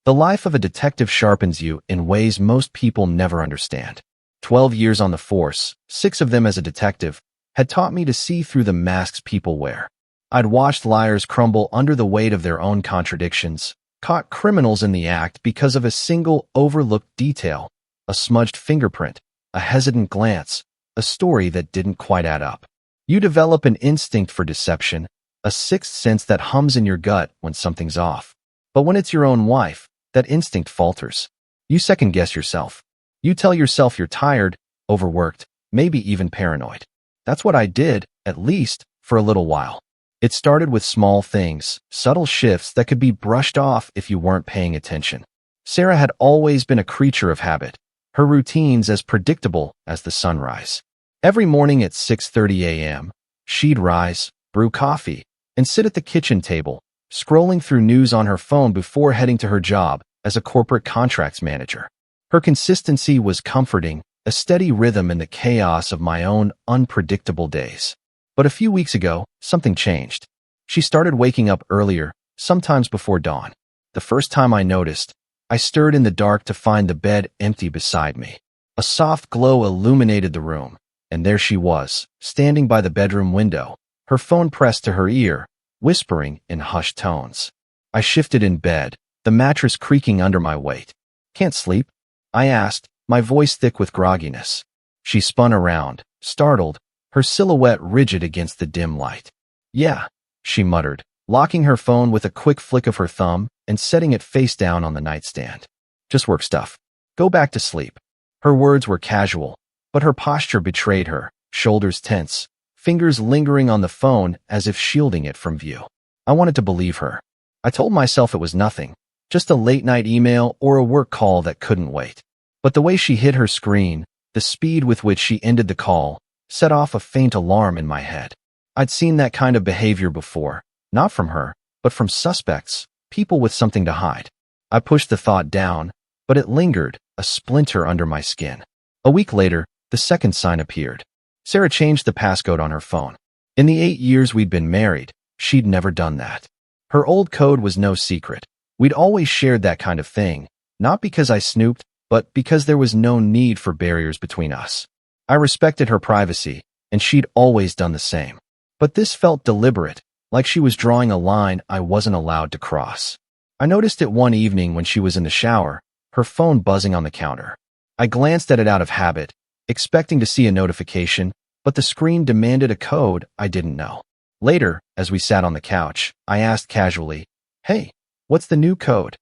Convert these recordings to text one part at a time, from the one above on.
The life of a detective sharpens you in ways most people never understand. 12 years on the force, 6 of them as a detective, had taught me to see through the masks people wear. I'd watched liars crumble under the weight of their own contradictions, caught criminals in the act because of a single overlooked detail, a smudged fingerprint, a hesitant glance, a story that didn't quite add up. You develop an instinct for deception, a sixth sense that hums in your gut when something's off. But when it's your own wife, that instinct falters. You second-guess yourself. You tell yourself you're tired, overworked, maybe even paranoid. That's what I did, at least, for a little while. It started with small things, subtle shifts that could be brushed off if you weren't paying attention. Sarah had always been a creature of habit, her routines as predictable as the sunrise. Every morning at 6:30 a.m., she'd rise, brew coffee, and sit at the kitchen table, scrolling through news on her phone before heading to her job as a corporate contracts manager. Her consistency was comforting, a steady rhythm in the chaos of my own unpredictable days. But a few weeks ago, something changed. She started waking up earlier, sometimes before dawn. The first time I noticed, I stirred in the dark to find the bed empty beside me. A soft glow illuminated the room, and there she was, standing by the bedroom window, her phone pressed to her ear, whispering in hushed tones. I shifted in bed, the mattress creaking under my weight. "Can't sleep?" I asked, my voice thick with grogginess. She spun around, startled, her silhouette rigid against the dim light. "Yeah," she muttered, locking her phone with a quick flick of her thumb and setting it face down on the nightstand. "Just work stuff. Go back to sleep." Her words were casual, but her posture betrayed her, shoulders tense, fingers lingering on the phone as if shielding it from view. I wanted to believe her. I told myself it was nothing, just a late-night email or a work call that couldn't wait. But the way she hid her screen, the speed with which she ended the call, set off a faint alarm in my head. I'd seen that kind of behavior before, not from her, but from suspects, people with something to hide. I pushed the thought down, but it lingered, a splinter under my skin. A week later, the second sign appeared. Sarah changed the passcode on her phone. In the 8 years we'd been married, she'd never done that. Her old code was no secret. We'd always shared that kind of thing, not because I snooped, but because there was no need for barriers between us. I respected her privacy, and she'd always done the same. But this felt deliberate, like she was drawing a line I wasn't allowed to cross. I noticed it one evening when she was in the shower, her phone buzzing on the counter. I glanced at it out of habit, expecting to see a notification, but the screen demanded a code I didn't know. Later, as we sat on the couch, I asked casually, "Hey, what's the new code?"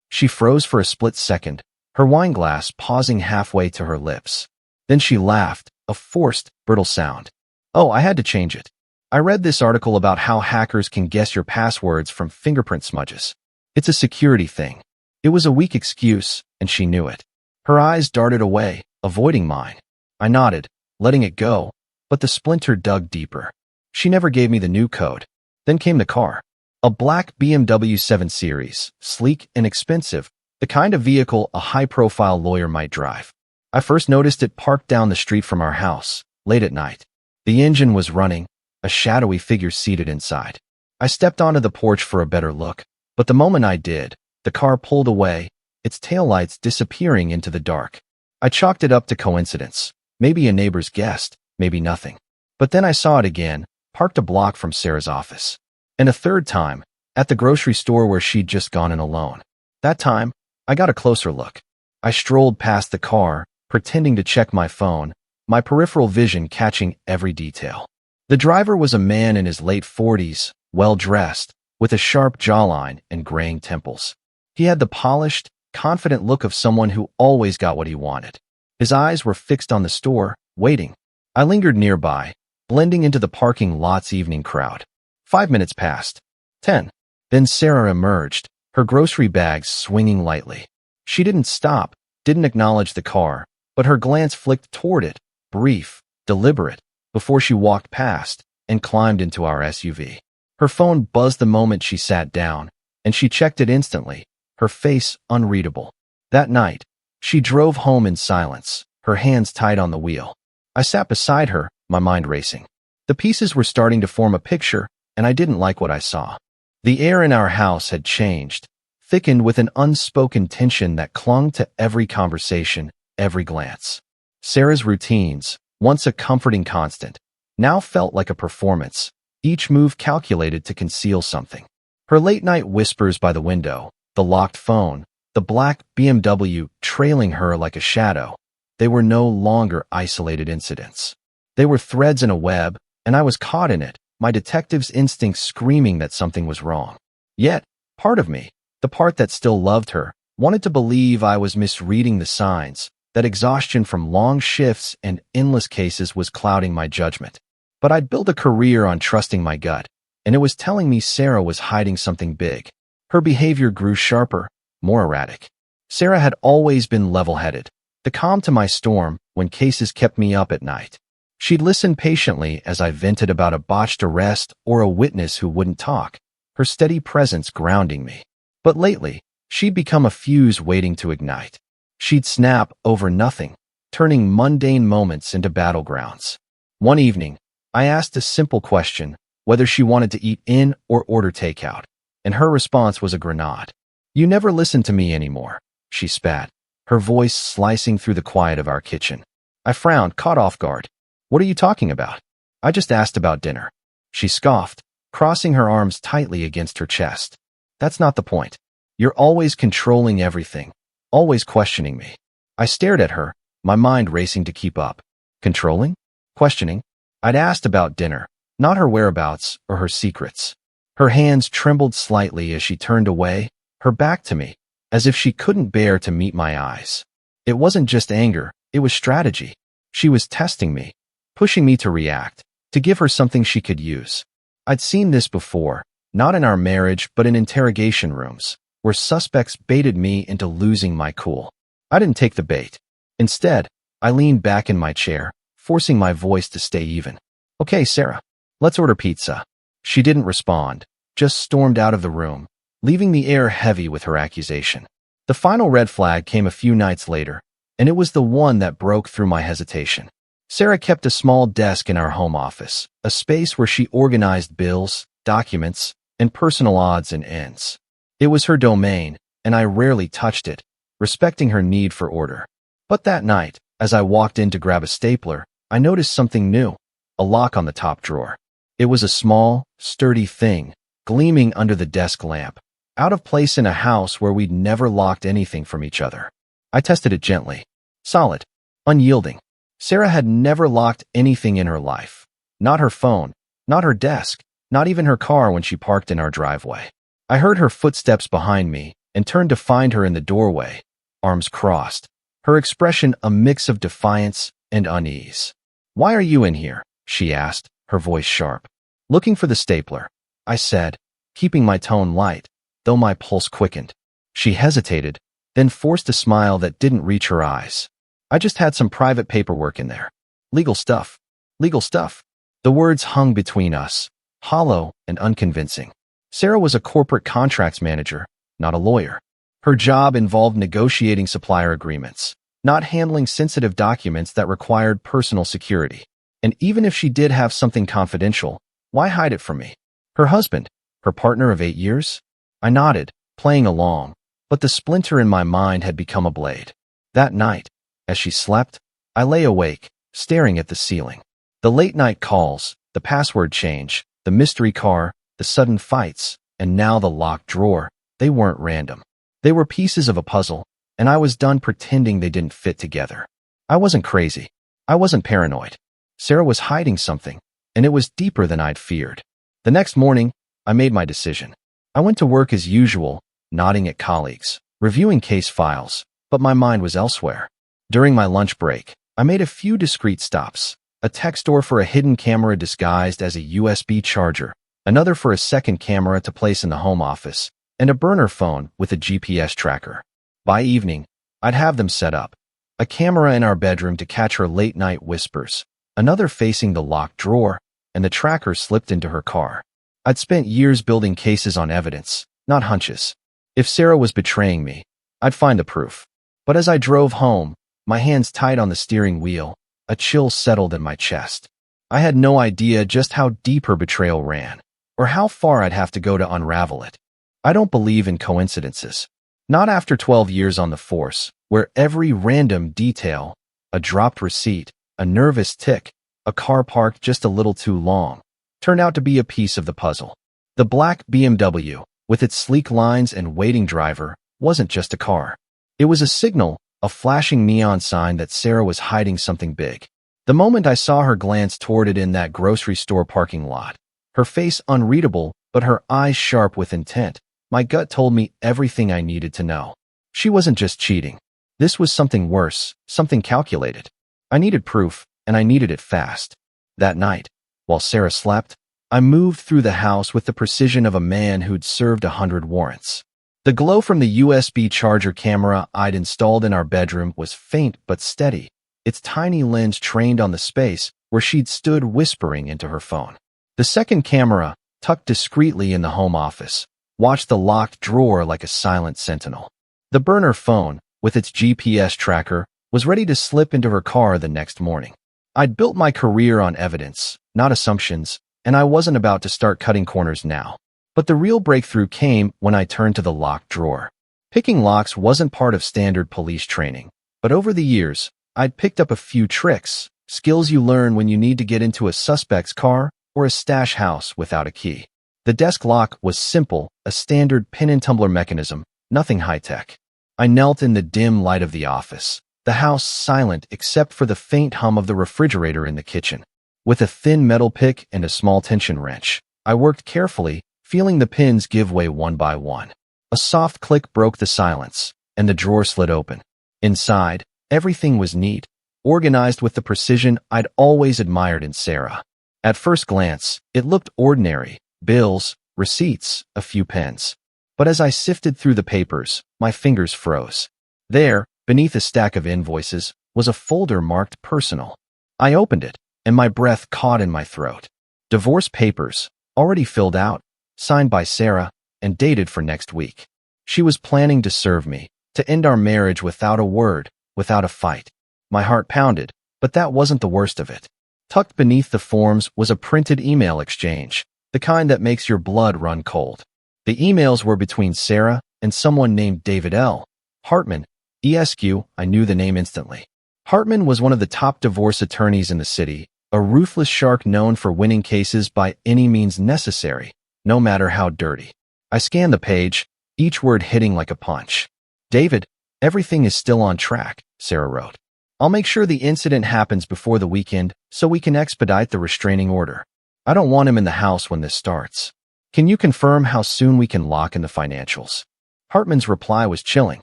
She froze for a split second, her wine glass pausing halfway to her lips. Then she laughed, a forced, brittle sound. "Oh, I had to change it. I read this article about how hackers can guess your passwords from fingerprint smudges. It's a security thing." It was a weak excuse, and she knew it. Her eyes darted away, avoiding mine. I nodded, letting it go, but the splinter dug deeper. She never gave me the new code. Then came the car. A black BMW 7 Series, sleek and expensive, the kind of vehicle a high-profile lawyer might drive. I first noticed it parked down the street from our house, late at night. The engine was running, a shadowy figure seated inside. I stepped onto the porch for a better look, but the moment I did, the car pulled away, its taillights disappearing into the dark. I chalked it up to coincidence, maybe a neighbor's guest, maybe nothing. But then I saw it again, parked a block from Sarah's office. And a third time, at the grocery store where she'd just gone in alone. That time, I got a closer look. I strolled past the car, pretending to check my phone, my peripheral vision catching every detail. The driver was a man in his late 40s, well-dressed, with a sharp jawline and graying temples. He had the polished, confident look of someone who always got what he wanted. His eyes were fixed on the store, waiting. I lingered nearby, blending into the parking lot's evening crowd. 5 minutes passed. 10. Then Sarah emerged, her grocery bags swinging lightly. She didn't stop, didn't acknowledge the car, but her glance flicked toward it, brief, deliberate, before she walked past and climbed into our SUV. Her phone buzzed the moment she sat down, and she checked it instantly, her face unreadable. That night, she drove home in silence, her hands tight on the wheel. I sat beside her, my mind racing. The pieces were starting to form a picture, and I didn't like what I saw. The air in our house had changed, thickened with an unspoken tension that clung to every conversation, every glance. Sarah's routines, once a comforting constant, now felt like a performance, each move calculated to conceal something. Her late-night whispers by the window, the locked phone, the black BMW trailing her like a shadow, they were no longer isolated incidents. They were threads in a web, and I was caught in it, my detective's instincts screaming that something was wrong. Yet, part of me, the part that still loved her, wanted to believe I was misreading the signs, that exhaustion from long shifts and endless cases was clouding my judgment. But I'd built a career on trusting my gut, and it was telling me Sarah was hiding something big. Her behavior grew sharper, more erratic. Sarah had always been level-headed, the calm to my storm when cases kept me up at night. She'd listen patiently as I vented about a botched arrest or a witness who wouldn't talk, her steady presence grounding me. But lately, she'd become a fuse waiting to ignite. She'd snap over nothing, turning mundane moments into battlegrounds. One evening, I asked a simple question, whether she wanted to eat in or order takeout, and her response was a grenade. "You never listen to me anymore," she spat, her voice slicing through the quiet of our kitchen. I frowned, caught off guard. "What are you talking about?" "I just asked about dinner." She scoffed, crossing her arms tightly against her chest. "That's not the point. You're always controlling everything, always questioning me." I stared at her, my mind racing to keep up. Controlling? Questioning? I'd asked about dinner, not her whereabouts or her secrets. Her hands trembled slightly as she turned away, her back to me, as if she couldn't bear to meet my eyes. It wasn't just anger, it was strategy. She was testing me, pushing me to react, to give her something she could use. I'd seen this before, not in our marriage but in interrogation rooms, where suspects baited me into losing my cool. I didn't take the bait. Instead, I leaned back in my chair, forcing my voice to stay even. "Okay, Sarah, let's order pizza." She didn't respond, just stormed out of the room, leaving the air heavy with her accusation. The final red flag came a few nights later, and it was the one that broke through my hesitation. Sarah kept a small desk in our home office, a space where she organized bills, documents, and personal odds and ends. It was her domain, and I rarely touched it, respecting her need for order. But that night, as I walked in to grab a stapler, I noticed something new, a lock on the top drawer. It was a small, sturdy thing, gleaming under the desk lamp, out of place in a house where we'd never locked anything from each other. I tested it gently. Solid, unyielding. Sarah had never locked anything in her life. Not her phone, not her desk, not even her car when she parked in our driveway. I heard her footsteps behind me and turned to find her in the doorway, arms crossed, her expression a mix of defiance and unease. "Why are you in here?" she asked, her voice sharp. "Looking for the stapler," I said, keeping my tone light, though my pulse quickened. She hesitated, then forced a smile that didn't reach her eyes. "I just had some private paperwork in there." "Legal stuff. Legal stuff." The words hung between us, hollow and unconvincing. Sarah was a corporate contracts manager, not a lawyer. Her job involved negotiating supplier agreements, not handling sensitive documents that required personal security. And even if she did have something confidential, why hide it from me? Her husband, her partner of 8 years? I nodded, playing along, but the splinter in my mind had become a blade. That night, as she slept, I lay awake, staring at the ceiling. The late-night calls, the password change, the mystery car, the sudden fights, and now the locked drawer, they weren't random. They were pieces of a puzzle, and I was done pretending they didn't fit together. I wasn't crazy. I wasn't paranoid. Sarah was hiding something, and it was deeper than I'd feared. The next morning, I made my decision. I went to work as usual, nodding at colleagues, reviewing case files, but my mind was elsewhere. During my lunch break, I made a few discreet stops. A tech store for a hidden camera disguised as a USB charger, another for a second camera to place in the home office, and a burner phone with a GPS tracker. By evening, I'd have them set up. A camera in our bedroom to catch her late-night whispers, another facing the locked drawer, and the tracker slipped into her car. I'd spent years building cases on evidence, not hunches. If Sarah was betraying me, I'd find the proof. But as I drove home, my hands tight on the steering wheel, a chill settled in my chest. I had no idea just how deep her betrayal ran, or how far I'd have to go to unravel it. I don't believe in coincidences. Not after 12 years on the force, where every random detail, a dropped receipt, a nervous tick, a car parked just a little too long, turned out to be a piece of the puzzle. The black BMW, with its sleek lines and waiting driver, wasn't just a car. It was a signal, a flashing neon sign that Sarah was hiding something big. The moment I saw her glance toward it in that grocery store parking lot, her face unreadable but her eyes sharp with intent, my gut told me everything I needed to know. She wasn't just cheating. This was something worse, something calculated. I needed proof, and I needed it fast. That night, while Sarah slept, I moved through the house with the precision of a man who'd served 100 warrants. The glow from the USB charger camera I'd installed in our bedroom was faint but steady, its tiny lens trained on the space where she'd stood whispering into her phone. The second camera, tucked discreetly in the home office, watched the locked drawer like a silent sentinel. The burner phone, with its GPS tracker, was ready to slip into her car the next morning. I'd built my career on evidence, not assumptions, and I wasn't about to start cutting corners now. But the real breakthrough came when I turned to the locked drawer. Picking locks wasn't part of standard police training, but over the years, I'd picked up a few tricks, skills you learn when you need to get into a suspect's car or a stash house without a key. The desk lock was simple, a standard pin and tumbler mechanism, nothing high-tech. I knelt in the dim light of the office, the house silent except for the faint hum of the refrigerator in the kitchen. With a thin metal pick and a small tension wrench, I worked carefully, feeling the pins give way one by one. A soft click broke the silence, and the drawer slid open. Inside, everything was neat, organized with the precision I'd always admired in Sarah. At first glance, it looked ordinary: bills, receipts, a few pens. But as I sifted through the papers, my fingers froze. There, beneath a stack of invoices, was a folder marked personal. I opened it, and my breath caught in my throat. Divorce papers, already filled out, signed by Sarah, and dated for next week. She was planning to serve me, to end our marriage without a word, without a fight. My heart pounded, but that wasn't the worst of it. Tucked beneath the forms was a printed email exchange, the kind that makes your blood run cold. The emails were between Sarah and someone named David L. Hartman, ESQ. I knew the name instantly. Hartman was one of the top divorce attorneys in the city, a ruthless shark known for winning cases by any means necessary, no matter how dirty. I scanned the page, each word hitting like a punch. David, everything is still on track, Sarah wrote. I'll make sure the incident happens before the weekend so we can expedite the restraining order. I don't want him in the house when this starts. Can you confirm how soon we can lock in the financials? Hartman's reply was chilling.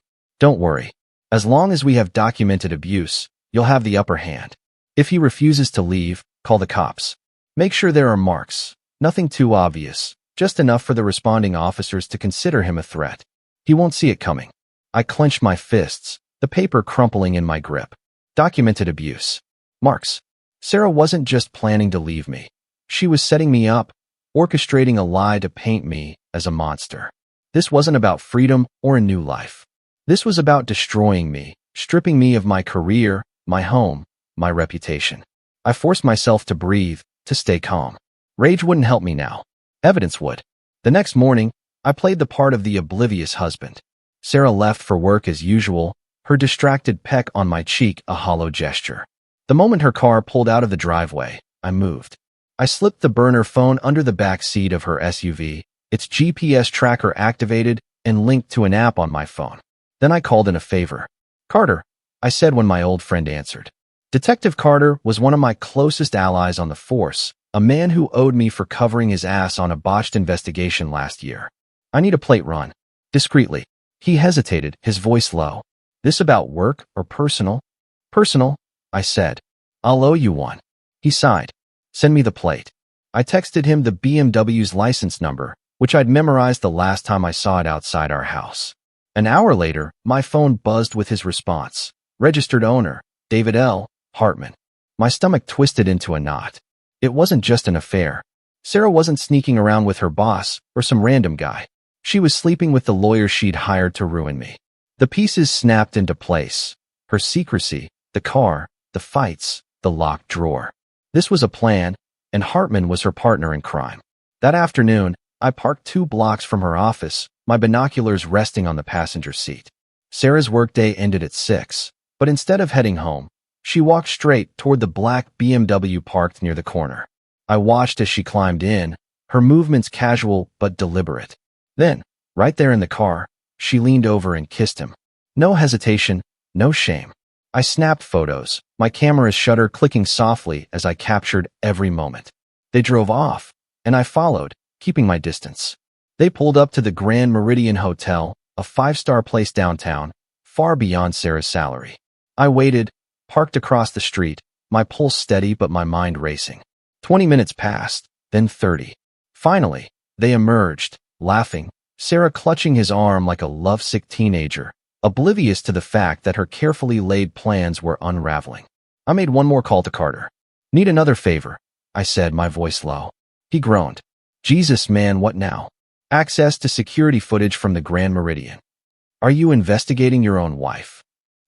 Don't worry. As long as we have documented abuse, you'll have the upper hand. If he refuses to leave, call the cops. Make sure there are marks. Nothing too obvious, just enough for the responding officers to consider him a threat. He won't see it coming. I clenched my fists, the paper crumpling in my grip. Documented abuse. Marks. Sarah wasn't just planning to leave me. She was setting me up, orchestrating a lie to paint me as a monster. This wasn't about freedom or a new life. This was about destroying me, stripping me of my career, my home, my reputation. I forced myself to breathe, to stay calm. Rage wouldn't help me now. Evidence would. The next morning, I played the part of the oblivious husband. Sarah left for work as usual, her distracted peck on my cheek a hollow gesture. The moment her car pulled out of the driveway, I moved. I slipped the burner phone under the back seat of her SUV, its GPS tracker activated and linked to an app on my phone. Then I called in a favor. Carter, I said when my old friend answered. Detective Carter was one of my closest allies on the force, a man who owed me for covering his ass on a botched investigation last year. I need a plate run. Discreetly. He hesitated, his voice low. This about work or personal? Personal, I said. I'll owe you one. He sighed. Send me the plate. I texted him the BMW's license number, which I'd memorized the last time I saw it outside our house. An hour later, my phone buzzed with his response. Registered owner, David L. Hartman. My stomach twisted into a knot. It wasn't just an affair. Sarah wasn't sneaking around with her boss or some random guy. She was sleeping with the lawyer she'd hired to ruin me. The pieces snapped into place. Her secrecy, the car, the fights, the locked drawer. This was a plan, and Hartman was her partner in crime. That afternoon, I parked 2 blocks from her office, my binoculars resting on the passenger seat. Sarah's workday ended at 6, but instead of heading home, she walked straight toward the black BMW parked near the corner. I watched as she climbed in, her movements casual but deliberate. Then, right there in the car, she leaned over and kissed him. No hesitation, no shame. I snapped photos, my camera's shutter clicking softly as I captured every moment. They drove off, and I followed, keeping my distance. They pulled up to the Grand Meridian Hotel, a 5-star place downtown, far beyond Sarah's salary. I waited, parked across the street, my pulse steady but my mind racing. 20 minutes passed, then 30. Finally, they emerged, laughing, Sarah clutching his arm like a lovesick teenager, oblivious to the fact that her carefully laid plans were unraveling. I made one more call to Carter. "Need another favor," I said, my voice low. He groaned. "Jesus, man, what now?" "Access to security footage from the Grand Meridian." "Are you investigating your own wife?"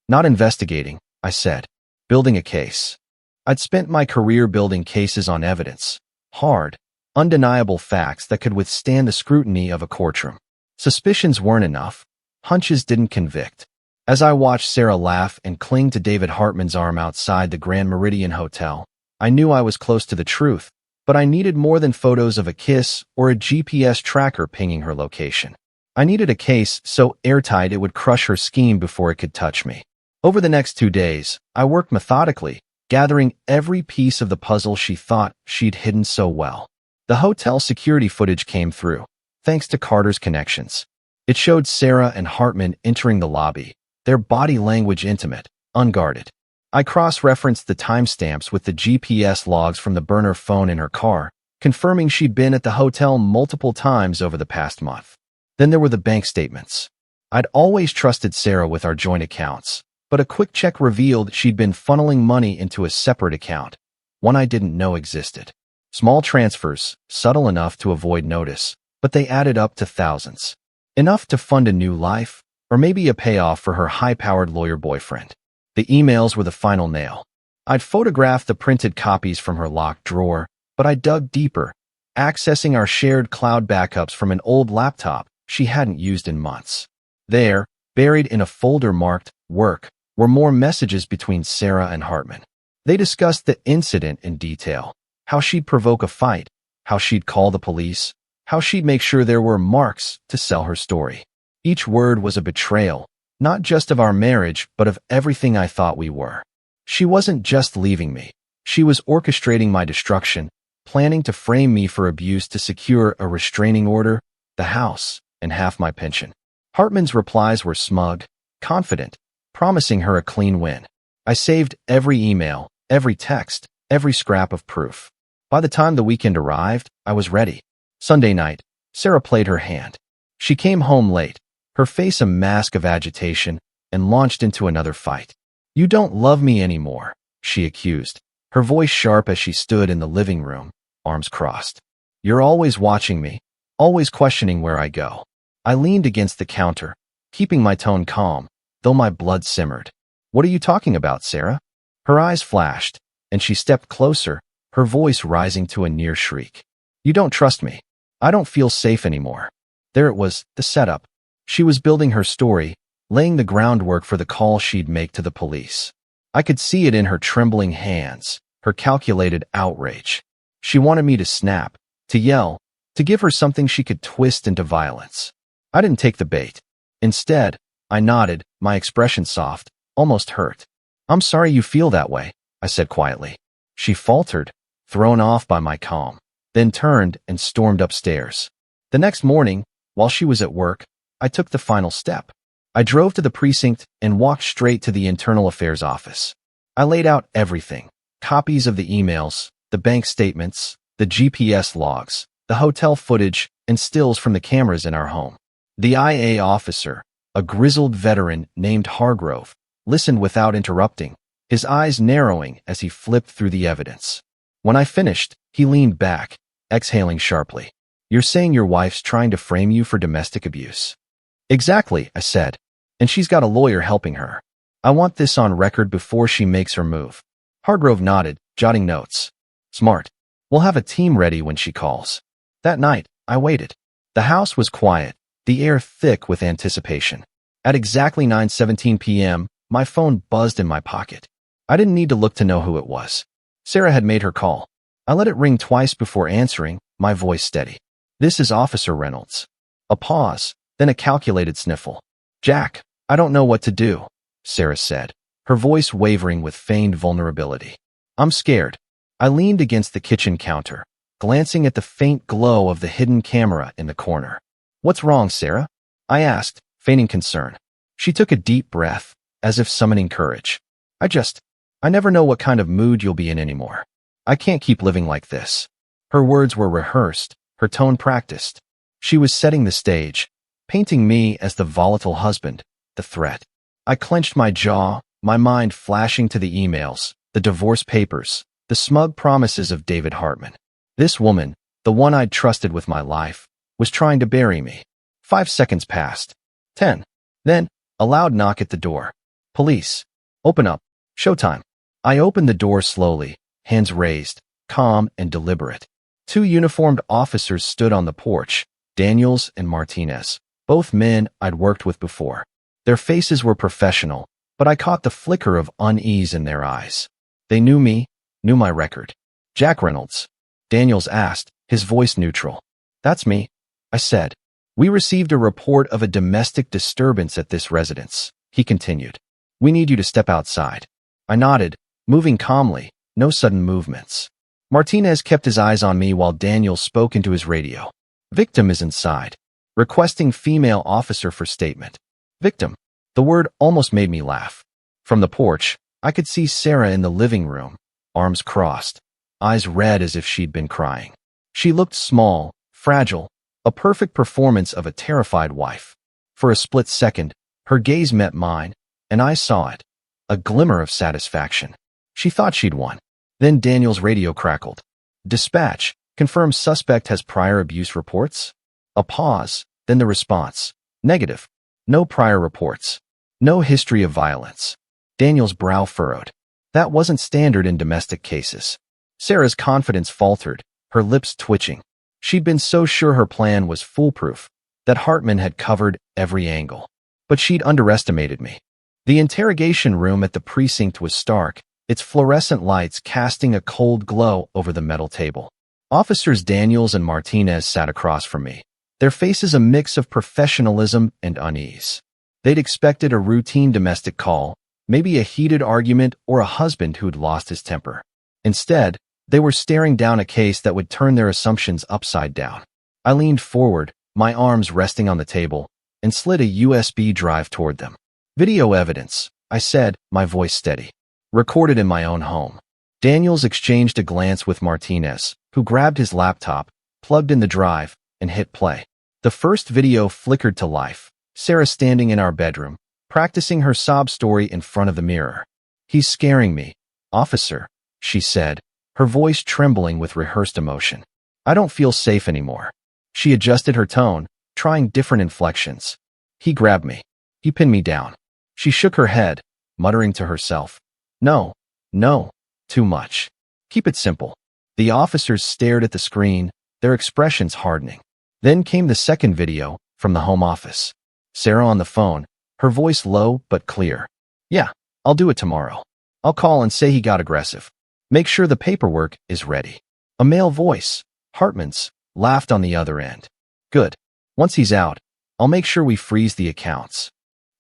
"Not investigating," I said. "Building a case." I'd spent my career building cases on evidence. Hard, undeniable facts that could withstand the scrutiny of a courtroom. Suspicions weren't enough. Hunches didn't convict. As I watched Sarah laugh and cling to David Hartman's arm outside the Grand Meridian Hotel, I knew I was close to the truth, but I needed more than photos of a kiss or a GPS tracker pinging her location. I needed a case so airtight it would crush her scheme before it could touch me. Over the next 2 days, I worked methodically, gathering every piece of the puzzle she thought she'd hidden so well. The hotel security footage came through, thanks to Carter's connections. It showed Sarah and Hartman entering the lobby, their body language intimate, unguarded. I cross-referenced the timestamps with the GPS logs from the burner phone in her car, confirming she'd been at the hotel multiple times over the past month. Then there were the bank statements. I'd always trusted Sarah with our joint accounts, but a quick check revealed she'd been funneling money into a separate account, one I didn't know existed. Small transfers, subtle enough to avoid notice, but they added up to thousands. Enough to fund a new life, or maybe a payoff for her high-powered lawyer boyfriend. The emails were the final nail. I'd photographed the printed copies from her locked drawer, but I dug deeper, accessing our shared cloud backups from an old laptop she hadn't used in months. There, buried in a folder marked Work, were more messages between Sarah and Hartman. They discussed the incident in detail, how she'd provoke a fight, how she'd call the police, how she'd make sure there were marks to sell her story. Each word was a betrayal, not just of our marriage, but of everything I thought we were. She wasn't just leaving me. She was orchestrating my destruction, planning to frame me for abuse to secure a restraining order, the house, and half my pension. Hartman's replies were smug, confident, promising her a clean win. I saved every email, every text, every scrap of proof. By the time the weekend arrived, I was ready. Sunday night, Sarah played her hand. She came home late, her face a mask of agitation, and launched into another fight. "You don't love me anymore," she accused, her voice sharp as she stood in the living room, arms crossed. "You're always watching me, always questioning where I go." I leaned against the counter, keeping my tone calm, though my blood simmered. "What are you talking about, Sarah?" Her eyes flashed, and she stepped closer, her voice rising to a near shriek. "You don't trust me. I don't feel safe anymore." There it was, the setup. She was building her story, laying the groundwork for the call she'd make to the police. I could see it in her trembling hands, her calculated outrage. She wanted me to snap, to yell, to give her something she could twist into violence. I didn't take the bait. Instead, I nodded, my expression soft, almost hurt. "I'm sorry you feel that way," I said quietly. She faltered, thrown off by my calm, then turned and stormed upstairs. The next morning, while she was at work, I took the final step. I drove to the precinct and walked straight to the Internal Affairs office. I laid out everything: copies of the emails, the bank statements, the GPS logs, the hotel footage, and stills from the cameras in our home. The IA officer, a grizzled veteran named Hargrove, listened without interrupting, his eyes narrowing as he flipped through the evidence. When I finished, he leaned back, exhaling sharply. "You're saying your wife's trying to frame you for domestic abuse?" "Exactly," I said, "and she's got a lawyer helping her. I want this on record before she makes her move." Hargrove nodded, jotting notes. "Smart. We'll have a team ready when she calls." That night, I waited. The house was quiet, the air thick with anticipation. At exactly 9:17 p.m., my phone buzzed in my pocket. I didn't need to look to know who it was. Sarah had made her call. I let it ring twice before answering, my voice steady. "This is Officer Reynolds." A pause, then a calculated sniffle. "Jack, I don't know what to do," Sarah said, her voice wavering with feigned vulnerability. "I'm scared." I leaned against the kitchen counter, glancing at the faint glow of the hidden camera in the corner. "What's wrong, Sarah?" I asked, feigning concern. She took a deep breath, as if summoning courage. I never know what kind of mood you'll be in anymore. I can't keep living like this." Her words were rehearsed, her tone practiced. She was setting the stage, painting me as the volatile husband, the threat. I clenched my jaw, my mind flashing to the emails, the divorce papers, the smug promises of David Hartman. This woman, the one I'd trusted with my life, was trying to bury me. 5 seconds passed. 10. Then, a loud knock at the door. "Police. Open up. Showtime." I opened the door slowly, hands raised, calm and deliberate. 2 uniformed officers stood on the porch, Daniels and Martinez, both men I'd worked with before. Their faces were professional, but I caught the flicker of unease in their eyes. They knew me, knew my record. "Jack Reynolds?" Daniels asked, his voice neutral. "That's me," I said. "We received a report of a domestic disturbance at this residence," he continued. "We need you to step outside." I nodded, moving calmly, no sudden movements. Martinez kept his eyes on me while Daniels spoke into his radio. "Victim is inside. Requesting female officer for statement." Victim. The word almost made me laugh. From the porch, I could see Sarah in the living room, arms crossed, eyes red as if she'd been crying. She looked small, fragile, a perfect performance of a terrified wife. For a split second, her gaze met mine, and I saw it, a glimmer of satisfaction. She thought she'd won. Then Daniel's radio crackled. "Dispatch, confirmed suspect has prior abuse reports?" A pause, then the response. "Negative. No prior reports. No history of violence." Daniel's brow furrowed. That wasn't standard in domestic cases. Sarah's confidence faltered, her lips twitching. She'd been so sure her plan was foolproof, that Hartman had covered every angle. But she'd underestimated me. The interrogation room at the precinct was stark, its fluorescent lights casting a cold glow over the metal table. Officers Daniels and Martinez sat across from me, their faces a mix of professionalism and unease. They'd expected a routine domestic call, maybe a heated argument or a husband who'd lost his temper. Instead, they were staring down a case that would turn their assumptions upside down. I leaned forward, my arms resting on the table, and slid a USB drive toward them. "Video evidence," I said, my voice steady. "Recorded in my own home." Daniels exchanged a glance with Martinez, who grabbed his laptop, plugged in the drive, and hit play. The first video flickered to life, Sarah standing in our bedroom, practicing her sob story in front of the mirror. "He's scaring me, officer," she said, her voice trembling with rehearsed emotion. "I don't feel safe anymore." She adjusted her tone, trying different inflections. "He grabbed me. He pinned me down." She shook her head, muttering to herself. No, too much. Keep it simple." The officers stared at the screen, their expressions hardening. Then came the second video, from the home office. Sarah on the phone, her voice low but clear. "Yeah, I'll do it tomorrow. I'll call and say he got aggressive. Make sure the paperwork is ready." A male voice, Hartman's, laughed on the other end. "Good. Once he's out, I'll make sure we freeze the accounts."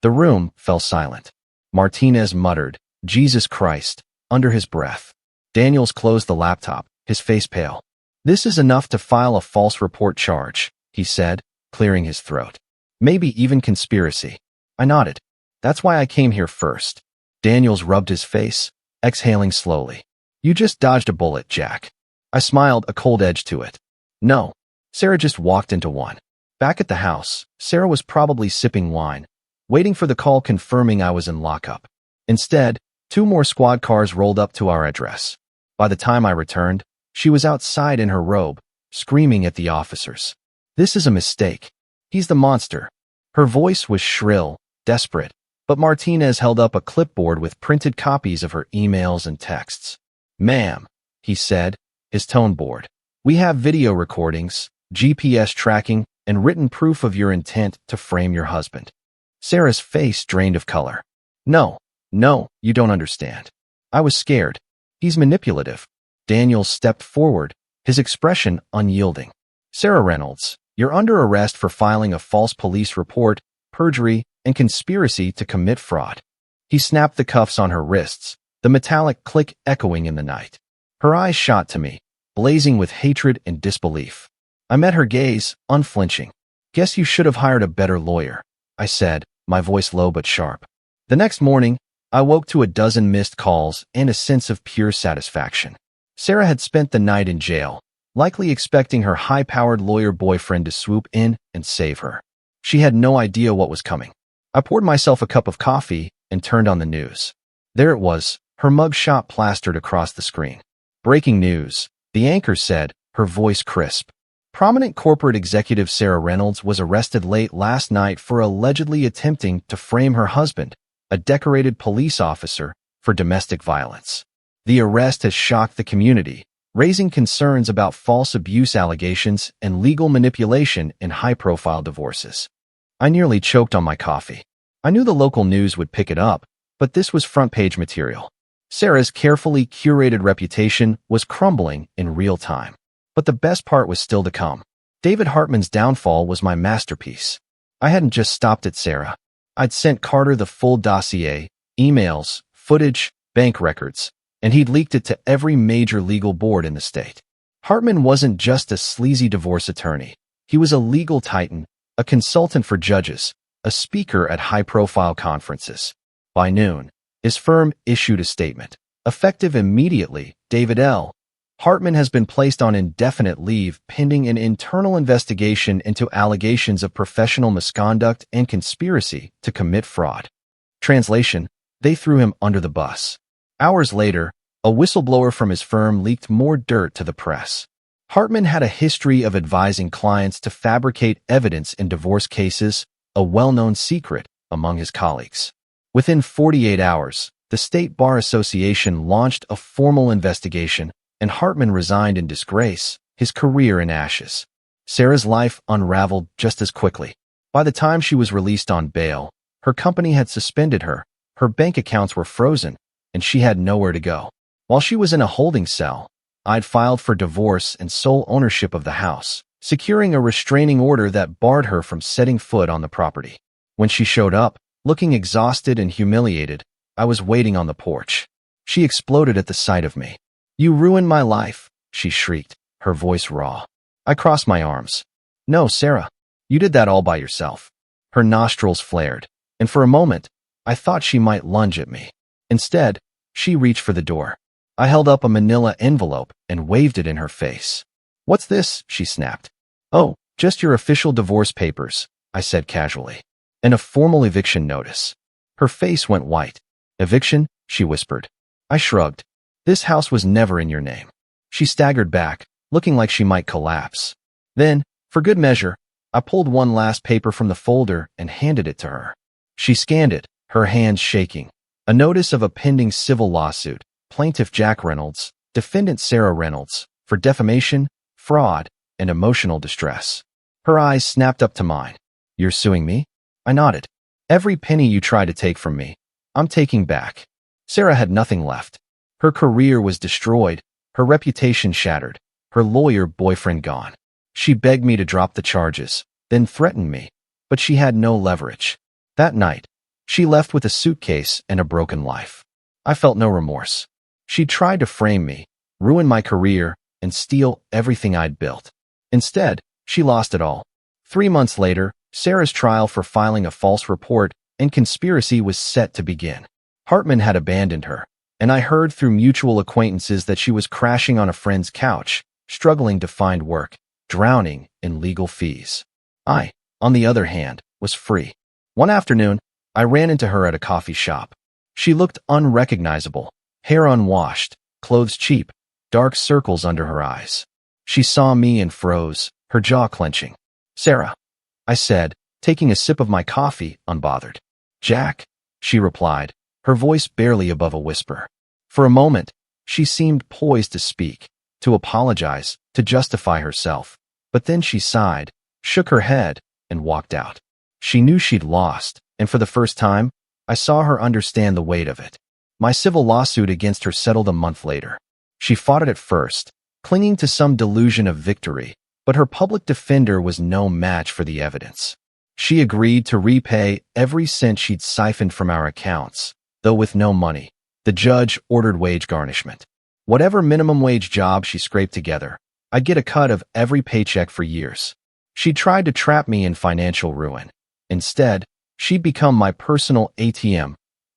The room fell silent. Martinez muttered, "Jesus Christ," under his breath. Daniels closed the laptop, his face pale. "This is enough to file a false report charge," he said, clearing his throat. "Maybe even conspiracy." I nodded. "That's why I came here first." Daniels rubbed his face, exhaling slowly. "You just dodged a bullet, Jack." I smiled, a cold edge to it. "No." Sarah just walked into one. Back at the house, Sarah was probably sipping wine, waiting for the call confirming I was in lockup. Instead, 2 more squad cars rolled up to our address. By the time I returned, she was outside in her robe, screaming at the officers. "This is a mistake. He's the monster." Her voice was shrill, desperate, but Martinez held up a clipboard with printed copies of her emails and texts. "Ma'am," he said, his tone bored. "We have video recordings, GPS tracking, and written proof of your intent to frame your husband." Sarah's face drained of color. No, you don't understand." I was scared. "He's manipulative." Daniel stepped forward, his expression unyielding. "Sarah Reynolds, you're under arrest for filing a false police report, perjury, and conspiracy to commit fraud." He snapped the cuffs on her wrists, the metallic click echoing in the night. Her eyes shot to me, blazing with hatred and disbelief. I met her gaze, unflinching. "Guess you should have hired a better lawyer," I said, my voice low but sharp. The next morning, I woke to a dozen missed calls and a sense of pure satisfaction. Sarah had spent the night in jail, likely expecting her high-powered lawyer boyfriend to swoop in and save her. She had no idea what was coming. I poured myself a cup of coffee and turned on the news. There it was, her mugshot plastered across the screen. "Breaking news," the anchor said, her voice crisp. Prominent corporate executive Sarah Reynolds was arrested late last night for allegedly attempting to frame her husband, a decorated police officer, for domestic violence. The arrest has shocked the community, raising concerns about false abuse allegations and legal manipulation in high-profile divorces. I nearly choked on my coffee. I knew the local news would pick it up, but this was front-page material. Sarah's carefully curated reputation was crumbling in real time. But the best part was still to come. David Hartman's downfall was my masterpiece. I hadn't just stopped at Sarah. I'd sent Carter the full dossier, emails, footage, bank records, and he'd leaked it to every major legal board in the state. Hartman wasn't just a sleazy divorce attorney. He was a legal titan, a consultant for judges, a speaker at high-profile conferences. By noon, his firm issued a statement. Effective immediately, David L. Hartman has been placed on indefinite leave pending an internal investigation into allegations of professional misconduct and conspiracy to commit fraud. Translation: they threw him under the bus. Hours later, a whistleblower from his firm leaked more dirt to the press. Hartman had a history of advising clients to fabricate evidence in divorce cases, a well-known secret among his colleagues. Within 48 hours, the State Bar Association launched a formal investigation, and Hartman resigned in disgrace, his career in ashes. Sarah's life unraveled just as quickly. By the time she was released on bail, her company had suspended her, her bank accounts were frozen, and she had nowhere to go. While she was in a holding cell, I'd filed for divorce and sole ownership of the house, securing a restraining order that barred her from setting foot on the property. When she showed up, looking exhausted and humiliated, I was waiting on the porch. She exploded at the sight of me. "You ruined my life," she shrieked, her voice raw. I crossed my arms. "No, Sarah, you did that all by yourself." Her nostrils flared, and for a moment, I thought she might lunge at me. Instead, she reached for the door. I held up a manila envelope and waved it in her face. "What's this?" she snapped. "Oh, just your official divorce papers," I said casually. "And a formal eviction notice." Her face went white. "Eviction?" she whispered. I shrugged. "This house was never in your name." She staggered back, looking like she might collapse. Then, for good measure, I pulled one last paper from the folder and handed it to her. She scanned it, her hands shaking. A notice of a pending civil lawsuit, plaintiff Jack Reynolds, defendant Sarah Reynolds, for defamation, fraud, and emotional distress. Her eyes snapped up to mine. "You're suing me?" I nodded. "Every penny you tried to take from me, I'm taking back." Sarah had nothing left. Her career was destroyed, her reputation shattered, her lawyer boyfriend gone. She begged me to drop the charges, then threatened me, but she had no leverage. That night, she left with a suitcase and a broken life. I felt no remorse. She tried to frame me, ruin my career, and steal everything I'd built. Instead, she lost it all. 3 months later, Sarah's trial for filing a false report and conspiracy was set to begin. Hartman had abandoned her, and I heard through mutual acquaintances that she was crashing on a friend's couch, struggling to find work, drowning in legal fees. I, on the other hand, was free. One afternoon, I ran into her at a coffee shop. She looked unrecognizable, hair unwashed, clothes cheap, dark circles under her eyes. She saw me and froze, her jaw clenching. "Sarah," I said, taking a sip of my coffee, unbothered. "Jack," she replied, her voice barely above a whisper. For a moment, she seemed poised to speak, to apologize, to justify herself. But then she sighed, shook her head, and walked out. She knew she'd lost, and for the first time, I saw her understand the weight of it. My civil lawsuit against her settled a month later. She fought it at first, clinging to some delusion of victory, but her public defender was no match for the evidence. She agreed to repay every cent she'd siphoned from our accounts, though with no money. The judge ordered wage garnishment. Whatever minimum wage job she scraped together, I'd get a cut of every paycheck for years. She tried to trap me in financial ruin. Instead, she'd become my personal ATM,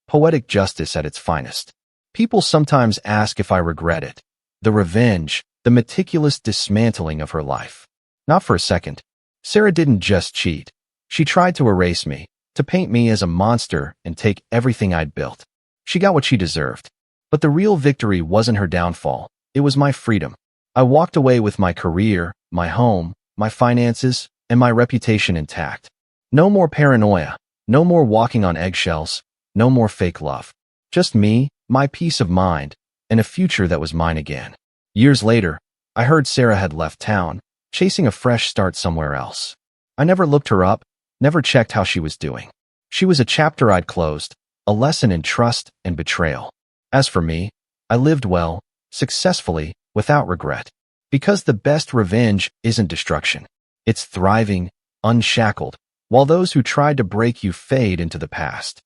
poetic justice at its finest. People sometimes ask if I regret it. The revenge, the meticulous dismantling of her life. Not for a second. Sarah didn't just cheat. She tried to erase me, to paint me as a monster and take everything I'd built. She got what she deserved. But the real victory wasn't her downfall. It was my freedom. I walked away with my career, my home, my finances, and my reputation intact. No more paranoia. No more walking on eggshells. No more fake love. Just me, my peace of mind, and a future that was mine again. Years later, I heard Sarah had left town, chasing a fresh start somewhere else. I never looked her up, never checked how she was doing. She was a chapter I'd closed, a lesson in trust and betrayal. As for me, I lived well, successfully, without regret. Because the best revenge isn't destruction. It's thriving, unshackled, while those who tried to break you fade into the past.